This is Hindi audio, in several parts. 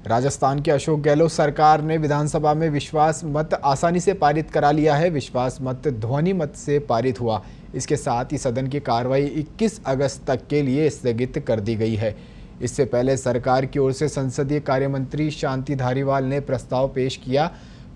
राजस्थान के अशोक गहलोत सरकार ने विधानसभा में विश्वास मत आसानी से पारित करा लिया है। विश्वास मत ध्वनि मत से पारित हुआ। इसके साथ ही सदन की कार्रवाई 21 अगस्त तक के लिए स्थगित कर दी गई है। इससे पहले सरकार की ओर से संसदीय कार्य मंत्री शांति धारीवाल ने प्रस्ताव पेश किया।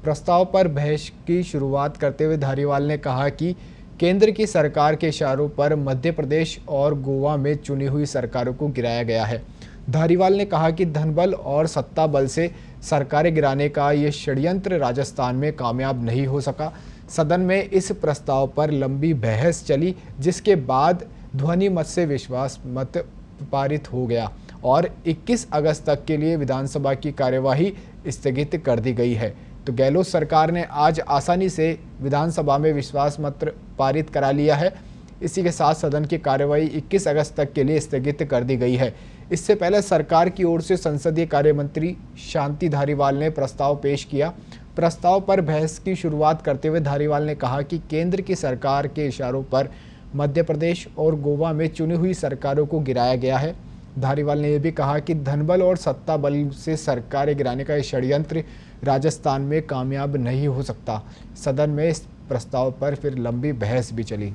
प्रस्ताव पर बहस की शुरुआत करते हुए धारीवाल ने कहा कि केंद्र की सरकार के इशारों पर मध्य प्रदेश और गोवा में चुनी हुई सरकारों को गिराया गया है। धारीवाल ने कहा कि धनबल और सत्ता बल से सरकारें गिराने का ये षड्यंत्र राजस्थान में कामयाब नहीं हो सका। सदन में इस प्रस्ताव पर लंबी बहस चली, जिसके बाद ध्वनि मत से विश्वास मत पारित हो गया और 21 अगस्त तक के लिए विधानसभा की कार्यवाही स्थगित कर दी गई है। तो गहलोत सरकार ने आज आसानी से विधानसभा में विश्वास मत पारित करा लिया है। इसी के साथ सदन की कार्यवाही 21 अगस्त तक के लिए स्थगित कर दी गई है। इससे पहले सरकार की ओर से संसदीय कार्य मंत्री शांति धारीवाल ने प्रस्ताव पेश किया। प्रस्ताव पर बहस की शुरुआत करते हुए धारीवाल ने कहा कि केंद्र की सरकार के इशारों पर मध्य प्रदेश और गोवा में चुनी हुई सरकारों को गिराया गया है। धारीवाल ने यह भी कहा कि धनबल और सत्ता बल से सरकारें गिराने का षड्यंत्र राजस्थान में कामयाब नहीं हो सकता। सदन में इस प्रस्ताव पर फिर लंबी बहस भी चली।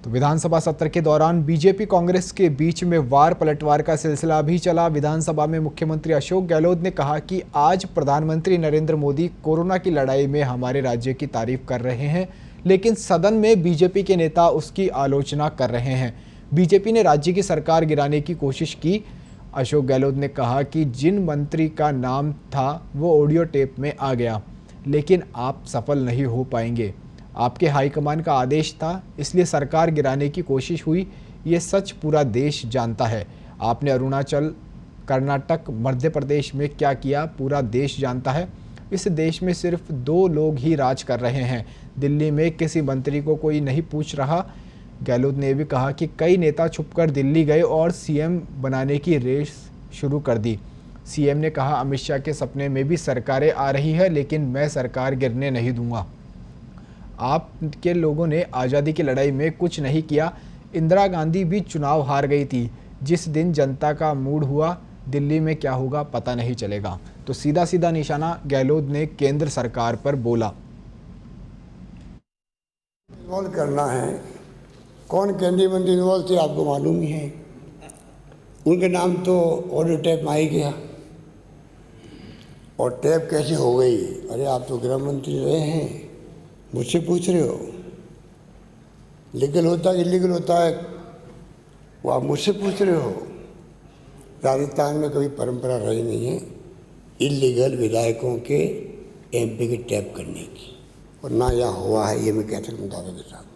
तो विधानसभा सत्र के दौरान बीजेपी कांग्रेस के बीच में वार पलटवार का सिलसिला भी चला। विधानसभा में मुख्यमंत्री अशोक गहलोत ने कहा कि आज प्रधानमंत्री नरेंद्र मोदी कोरोना की लड़ाई में हमारे राज्य की तारीफ कर रहे हैं, लेकिन सदन में बीजेपी के नेता उसकी आलोचना कर रहे हैं। बीजेपी ने राज्य की सरकार गिराने की कोशिश की। अशोक गहलोत ने कहा कि जिन मंत्री का नाम था वो ऑडियो टेप में आ गया, लेकिन आप सफल नहीं हो पाएंगे। आपके हाईकमान का आदेश था, इसलिए सरकार गिराने की कोशिश हुई। ये सच पूरा देश जानता है। आपने अरुणाचल, कर्नाटक, मध्य प्रदेश में क्या किया पूरा देश जानता है। इस देश में सिर्फ 2 लोग ही राज कर रहे हैं। दिल्ली में किसी मंत्री को कोई नहीं पूछ रहा। गहलोत ने भी कहा कि कई नेता छुपकर दिल्ली गए और सीएम बनाने की रेस शुरू कर दी। सीएम ने कहा, अमित शाह के सपने में भी सरकारें आ रही है, लेकिन मैं सरकार गिरने नहीं दूंगा। आपके लोगों ने आज़ादी की लड़ाई में कुछ नहीं किया। इंदिरा गांधी भी चुनाव हार गई थी। जिस दिन जनता का मूड हुआ, दिल्ली में क्या होगा पता नहीं चलेगा। तो सीधा सीधा निशाना गहलोत ने केंद्र सरकार पर बोला। इन्वॉल्व करना है, कौन केंद्रीय मंत्री इन्वॉल्व थे आपको मालूम ही है। उनके नाम तो ऑडियो टैप में आ ही गया। और टैप कैसे हो गई? अरे आप तो गृह मंत्री रहे हैं, मुझसे पूछ रहे हो। लीगल होता है इलीगल होता है वो आप मुझसे पूछ रहे हो। राजस्थान में कभी परंपरा रही नहीं है इलीगल विधायकों के एमपी की टैप करने की, और ना यहाँ हुआ है, ये मैं कह सकता हूँ दावे के साथ।